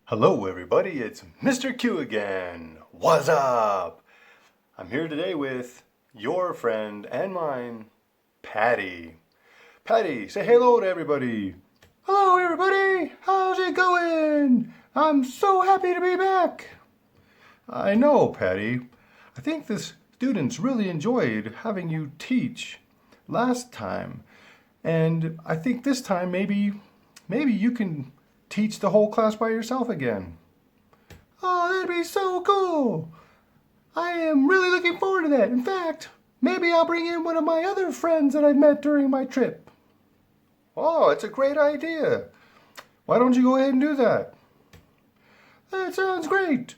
Hello everybody, it's Mr. Q again. What's up? I'm here today with your friend and mine, Patty. Patty, say hello to everybody. Hello everybody, how's it going? I'm so happy to be back. I know, Patty. I think the students really enjoyed having you teach last time. And I think this time maybe you can teach the whole class by yourself again. Oh, that'd be so cool! I am really looking forward to that. In fact, maybe I'll bring in one of my other friends that I've met during my trip. Oh, it's a great idea. Why don't you go ahead and do that? That sounds great.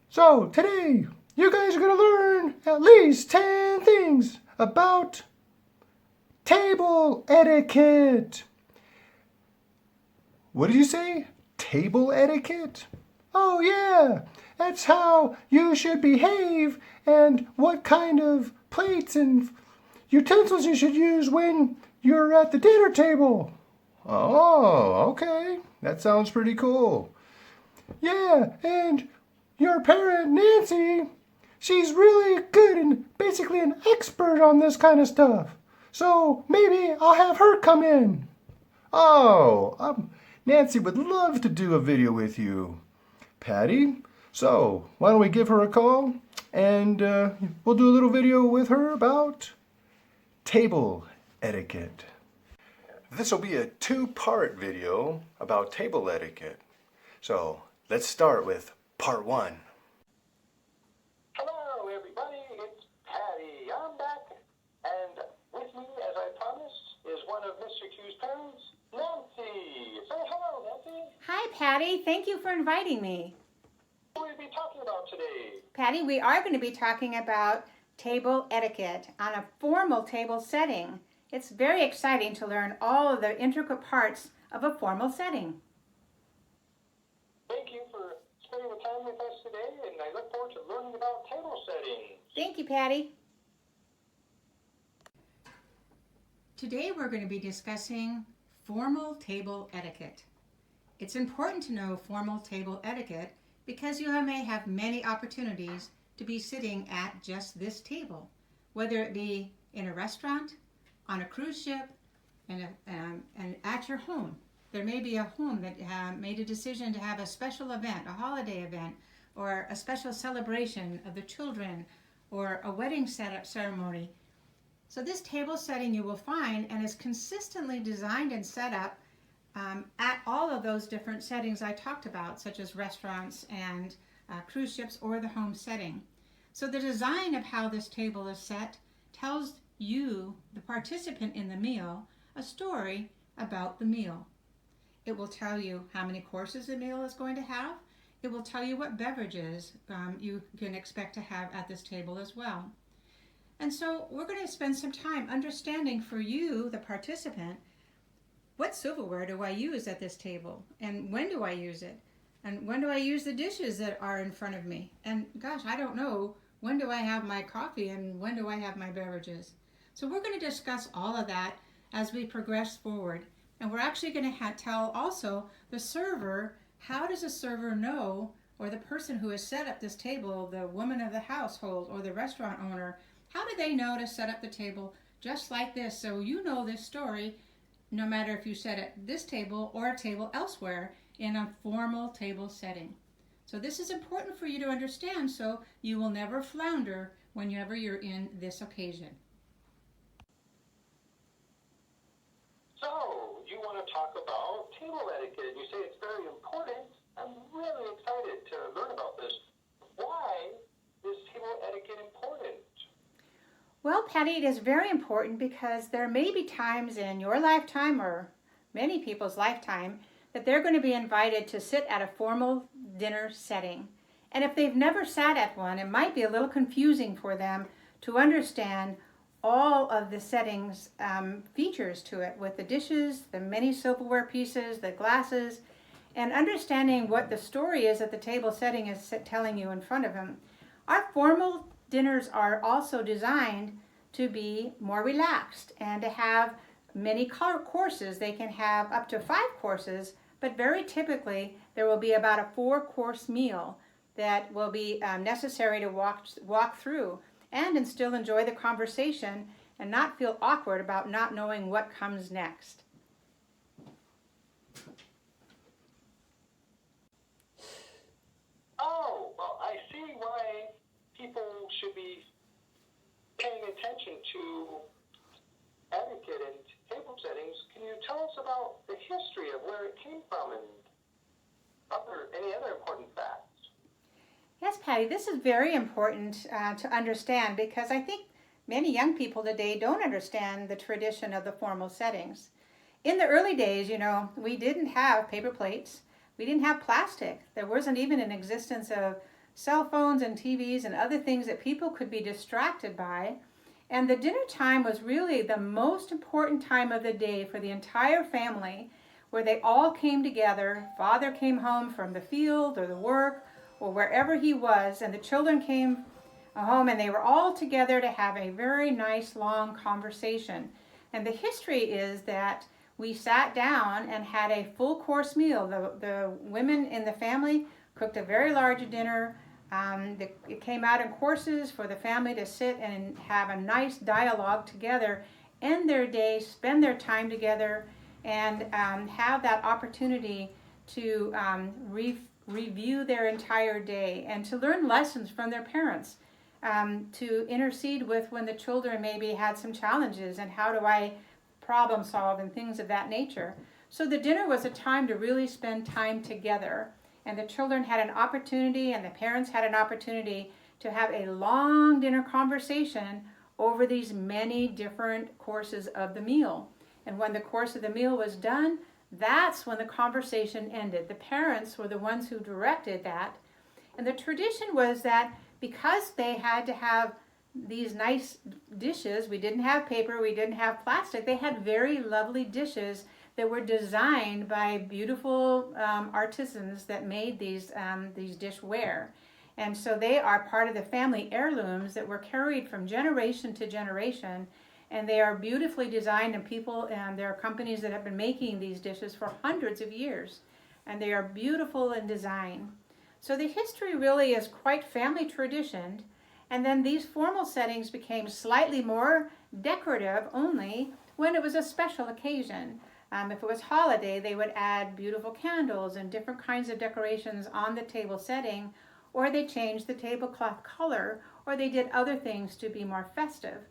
So, today, you guys are going to learn at least 10 things about table etiquette. What did you say? Table etiquette? Oh, yeah. That's how you should behave and what kind of plates and utensils you should use when you're at the dinner table. Oh, okay. That sounds pretty cool. Yeah, and your parent, Nancy, she's really good and basically an expert on this kind of stuff. So maybe I'll have her come in. Oh, Nancy would love to do a video with you, Patty. So why don't we give her a call and we'll do a little video with her about table etiquette. This will be a two-part video about table etiquette. So let's start with part one. Hello everybody, it's Patty. I'm back, and with me, as I promised, is one of Mr. Q's parents, Nancy. Say hello, Nancy. Hi, Patty. Thank you for inviting me. What will we be talking about today? Patty, we are going to be talking about table etiquette on a formal table setting. It's very exciting to learn all of the intricate parts of a formal setting. Thank you for spending the time with us today, and I look forward to learning about table settings. Thank you, Patty. Today we're going to be discussing formal table etiquette. It's important to know formal table etiquette because you may have many opportunities to be sitting at just this table, whether it be in a restaurant, on a cruise ship, and at your home. There may be a home that made a decision to have a special event, a holiday event, or a special celebration of the children, or a wedding ceremony. So this table setting you will find and is consistently designed and set up at all of those different settings I talked about, such as restaurants and cruise ships or the home setting. So the design of how this table is set tells you, the participant in the meal, a story about the meal. It will tell you how many courses the meal is going to have. It will tell you what beverages you can expect to have at this table as well. And so we're going to spend some time understanding for you, the participant, what silverware do I use at this table? And when do I use it? And when do I use the dishes that are in front of me? And gosh, I don't know, when do I have my coffee and when do I have my beverages? So we're going to discuss all of that as we progress forward. And we're actually going to tell also the server, how does a server know, or the person who has set up this table, the woman of the household or the restaurant owner, how do they know to set up the table just like this? So you know this story no matter if you set at this table or a table elsewhere in a formal table setting. So this is important for you to understand so you will never flounder whenever you're in this occasion. So, you want to talk about table etiquette. You say it's very important. I'm really excited to learn about this. Why is table etiquette important? Well, Patty, it is very important because there may be times in your lifetime or many people's lifetime that they're going to be invited to sit at a formal dinner setting. And if they've never sat at one, it might be a little confusing for them to understand all of the settings features to it, with the dishes, the many silverware pieces, the glasses, and understanding what the story is that the table setting is telling you in front of them. Our formal dinners are also designed to be more relaxed and to have many courses. They can have up to 5 courses, but very typically there will be about a 4-course meal that will be necessary to walk through and still enjoy the conversation and not feel awkward about not knowing what comes next. Oh, well, I see why people should be paying attention to etiquette and table settings. Can you tell us about the history of where it came from and any other important facts? Yes, Patty, this is very important to understand because I think many young people today don't understand the tradition of the formal settings. In the early days, we didn't have paper plates. We didn't have plastic. There wasn't even an existence of cell phones and TVs and other things that people could be distracted by. And the dinner time was really the most important time of the day for the entire family, where they all came together. Father came home from the field or the work or wherever he was, and the children came home, and they were all together to have a very nice long conversation. And the history is that we sat down and had a full course meal. The women in the family cooked a very large dinner. It came out in courses for the family to sit and have a nice dialogue together, end their day, spend their time together, and have that opportunity to review their entire day and to learn lessons from their parents, to intercede with when the children maybe had some challenges and how do I problem solve and things of that nature. So the dinner was a time to really spend time together, and the children had an opportunity and the parents had an opportunity to have a long dinner conversation over these many different courses of the meal. And when the course of the meal was done, that's when the conversation ended. The parents were the ones who directed that. And the tradition was that because they had to have these nice dishes, we didn't have paper, we didn't have plastic, they had very lovely dishes that were designed by beautiful artisans that made these dishware. And so they are part of the family heirlooms that were carried from generation to generation. And they are beautifully designed, and people, and there are companies that have been making these dishes for hundreds of years. And they are beautiful in design. So the history really is quite family traditioned. And then these formal settings became slightly more decorative only when it was a special occasion. If it was holiday, they would add beautiful candles and different kinds of decorations on the table setting, or they changed the tablecloth color, or they did other things to be more festive.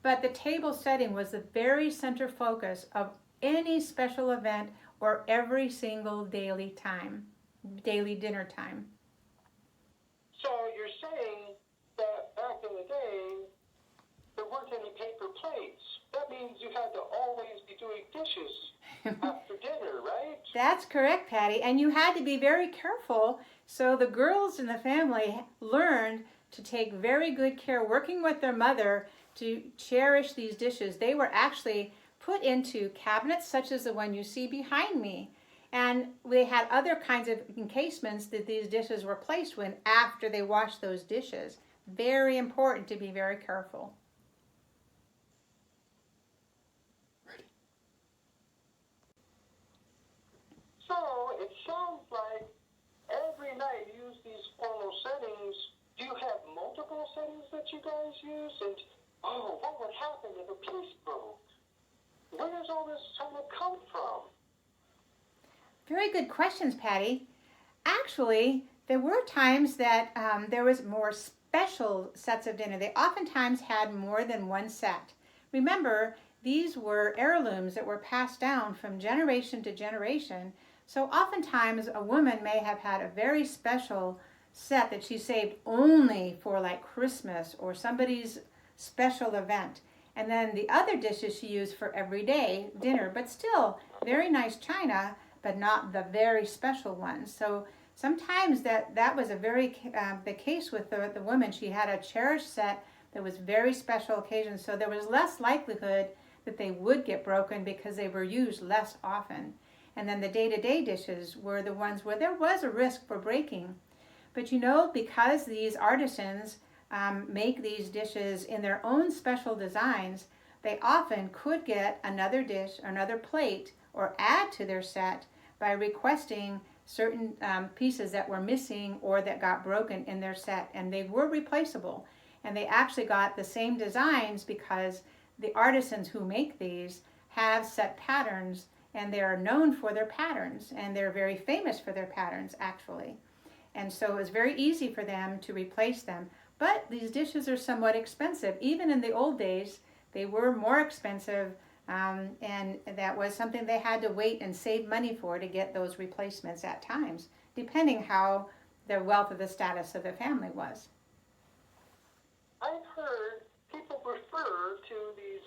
But the table setting was the very center focus of any special event or every single daily dinner time. So you're saying that back in the day, there weren't any paper plates. That means you had to always be doing dishes after dinner, right? That's correct, Patty. And you had to be very careful. So the girls in the family learned to take very good care, working with their mother, to cherish these dishes. They were actually put into cabinets such as the one you see behind me. And they had other kinds of encasements that these dishes were placed in after they washed those dishes. Very important to be very careful. So it sounds like every night you use these formal settings. Do you have multiple settings that you guys use? And what would happen if a piece broke? Where does all this sort of come from? Very good questions, Patty. Actually, there were times that there was more special sets of dinner. They oftentimes had more than one set. Remember, these were heirlooms that were passed down from generation to generation. So oftentimes a woman may have had a very special set that she saved only for like Christmas or somebody's special event. And then the other dishes she used for everyday dinner, but still very nice china, but not the very special ones. So sometimes that was a very the case with the woman. She had a cherished set that was very special occasions, so there was less likelihood that they would get broken because they were used less often. And then the day-to-day dishes were the ones where there was a risk for breaking. But because these artisans make these dishes in their own special designs, they often could get another dish, another plate, or add to their set by requesting certain pieces that were missing or that got broken in their set, and they were replaceable. And they actually got the same designs because the artisans who make these have set patterns, and they are known for their patterns, and they're very famous for their patterns actually. And so it was very easy for them to replace them. But these dishes are somewhat expensive. Even in the old days, they were more expensive, and that was something they had to wait and save money for to get those replacements at times, depending how the wealth of the status of the family was. I've heard people refer to these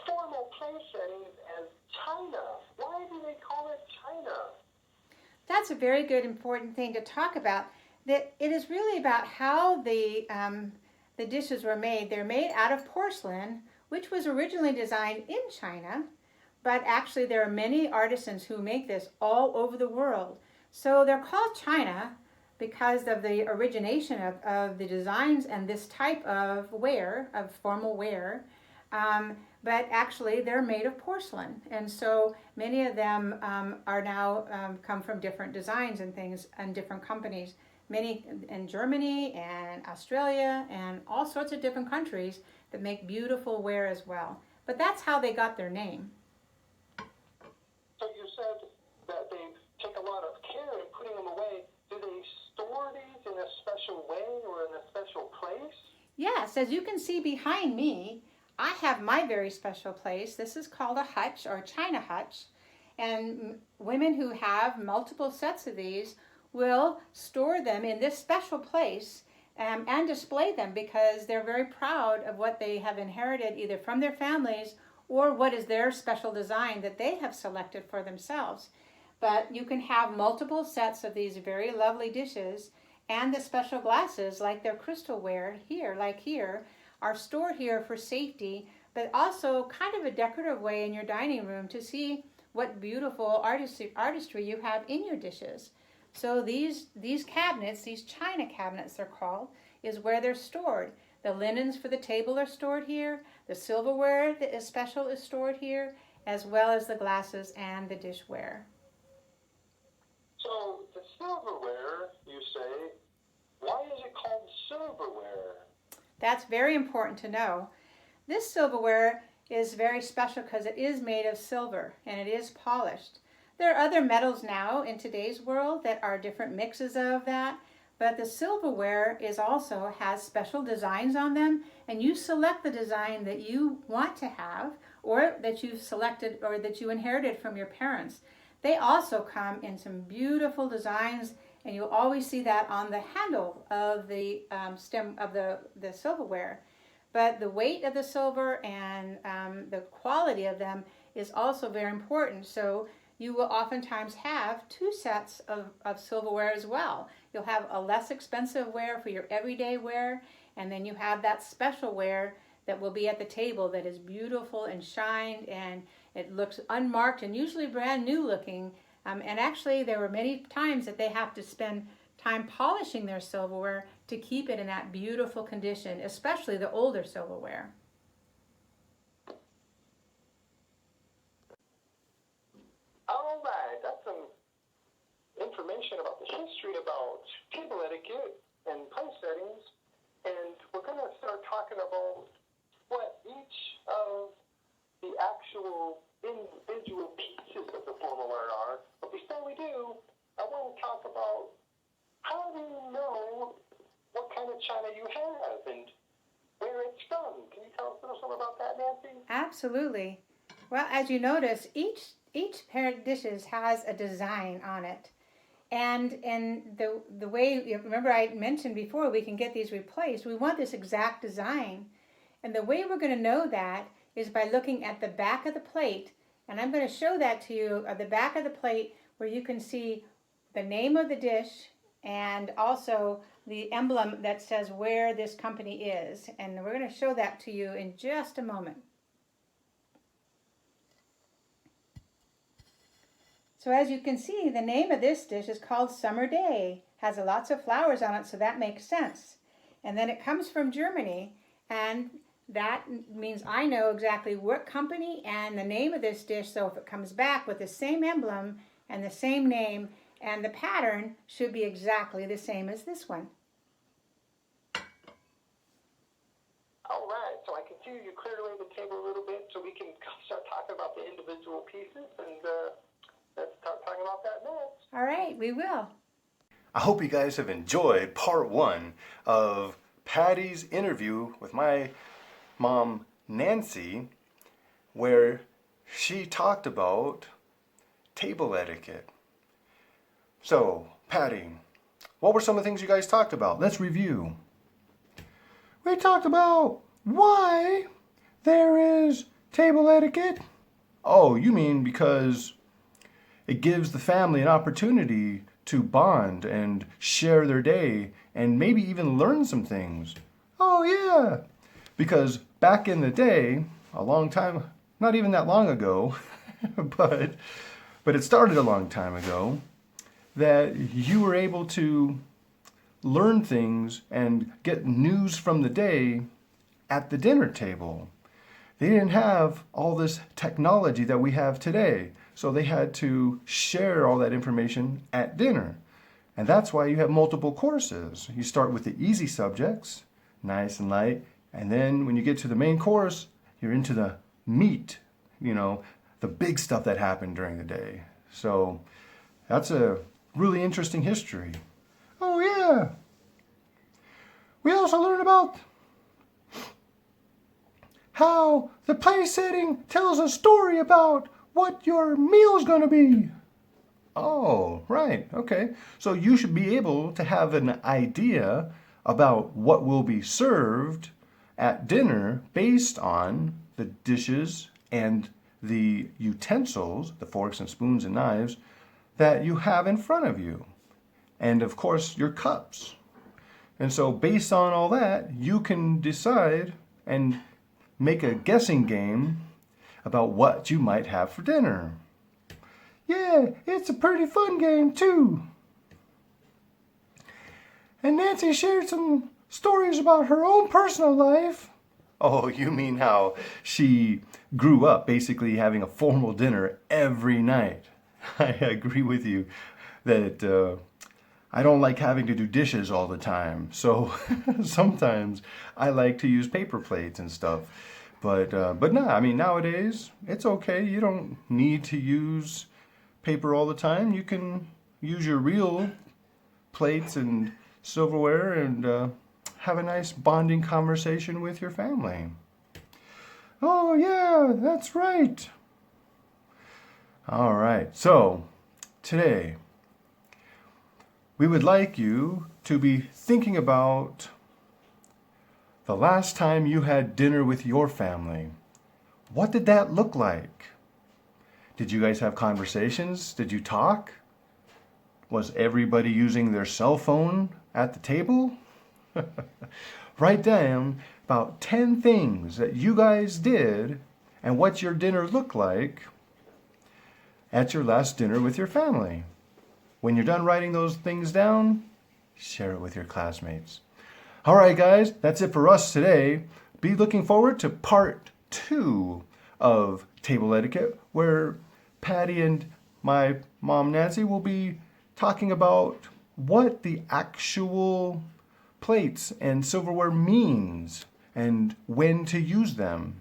formal place settings as china. Why do they call it china? That's a very good, important thing to talk about. That it is really about how the dishes were made. They're made out of porcelain, which was originally designed in China, but actually there are many artisans who make this all over the world. So they're called china because of the origination of the designs and this type of ware, of formal ware. But actually they're made of porcelain, and so many of them are now come from different designs and things and different companies. Many in Germany and Australia and all sorts of different countries that make beautiful ware as well. But that's how they got their name. So you said that they take a lot of care in putting them away. Do they store these in a special way or in a special place? Yes, as you can see behind me, I have my very special place. This is called a hutch or a china hutch. And women who have multiple sets of these will store them in this special place and display them because they're very proud of what they have inherited either from their families or what is their special design that they have selected for themselves. But you can have multiple sets of these very lovely dishes, and the special glasses like their crystal ware here, like here, are stored here for safety, but also kind of a decorative way in your dining room to see what beautiful artistry you have in your dishes. So these cabinets, these china cabinets they're called, is where they're stored. The linens for the table are stored here. The silverware that is special is stored here, as well as the glasses and the dishware. So the silverware, you say, why is it called silverware? That's very important to know. This silverware is very special because it is made of silver and it is polished. There are other metals now in today's world that are different mixes of that, but the silverware also has special designs on them, and you select the design that you want to have or that you've selected or that you inherited from your parents. They also come in some beautiful designs, and you'll always see that on the handle of the stem of the silverware. But the weight of the silver and the quality of them is also very important. So you will oftentimes have two sets of silverware as well. You'll have a less expensive ware for your everyday wear, and then you have that special ware that will be at the table that is beautiful and shined, and it looks unmarked and usually brand new looking. And actually there were many times that they have to spend time polishing their silverware to keep it in that beautiful condition, especially the older silverware. All right, that's some information about the history about table etiquette and place settings, and we're going to start talking about what each of the actual individual pieces of the formal art are. But before we do, I want to talk about how do you know what kind of china you have and where it's from. Can you tell us a little something about that, Nancy? Absolutely. Well, as you notice, each pair of dishes has a design on it. And the way, remember I mentioned before, we can get these replaced. We want this exact design. And the way we're going to know that is by looking at the back of the plate. And I'm going to show that to you at the back of the plate where you can see the name of the dish and also the emblem that says where this company is. And we're going to show that to you in just a moment. So as you can see, the name of this dish is called Summer Day. Has lots of flowers on it, so that makes sense. And then it comes from Germany, and that means I know exactly what company and the name of this dish, so if it comes back with the same emblem and the same name, And the pattern should be exactly the same as this one. All right, so I can see you cleared away the table a little bit so we can start talking about the individual pieces, and let's start talking about that next. All right, we will. I hope you guys have enjoyed part 1 of Patty's interview with my mom, Nancy, where she talked about table etiquette. So, Patty, what were some of the things you guys talked about? Let's review. We talked about why there is table etiquette. Oh, you mean because it gives the family an opportunity to bond and share their day and maybe even learn some things. Oh yeah, because back in the day, a long time, not even that long ago, but it started a long time ago, that you were able to learn things and get news from the day at the dinner table. They didn't have all this technology that we have today, so they had to share all that information at dinner. And that's why you have multiple courses. You start with the easy subjects, nice and light, and then when you get to the main course, you're into the meat, the big stuff that happened during the day. So that's a really interesting history. Oh yeah. We also learn about how the place setting tells a story about what your meal's going to be. Oh, right. Okay. So you should be able to have an idea about what will be served at dinner based on the dishes and the utensils, the forks and spoons and knives, that you have in front of you. And of course, your cups. And so based on all that, you can decide and make a guessing game about what you might have for dinner. Yeah, it's a pretty fun game too. And Nancy shared some stories about her own personal life. Oh, you mean how she grew up basically having a formal dinner every night. I agree with you that I don't like having to do dishes all the time. So sometimes I like to use paper plates and stuff. But no, I mean, nowadays it's okay. You don't need to use paper all the time. You can use your real plates and silverware and have a nice bonding conversation with your family. Oh yeah, that's right. All right, so today we would like you to be thinking about the last time you had dinner with your family. What did that look like? Did you guys have conversations? Did you talk? Was everybody using their cell phone at the table? Write down about 10 things that you guys did and what your dinner looked like at your last dinner with your family. When you're done writing those things down, share it with your classmates. All right, guys, that's it for us today. Be looking forward to part 2 of Table Etiquette, where Patty and my mom Nancy will be talking about what the actual plates and silverware means and when to use them.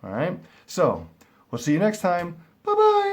All right, so we'll see you next time. Bye-bye.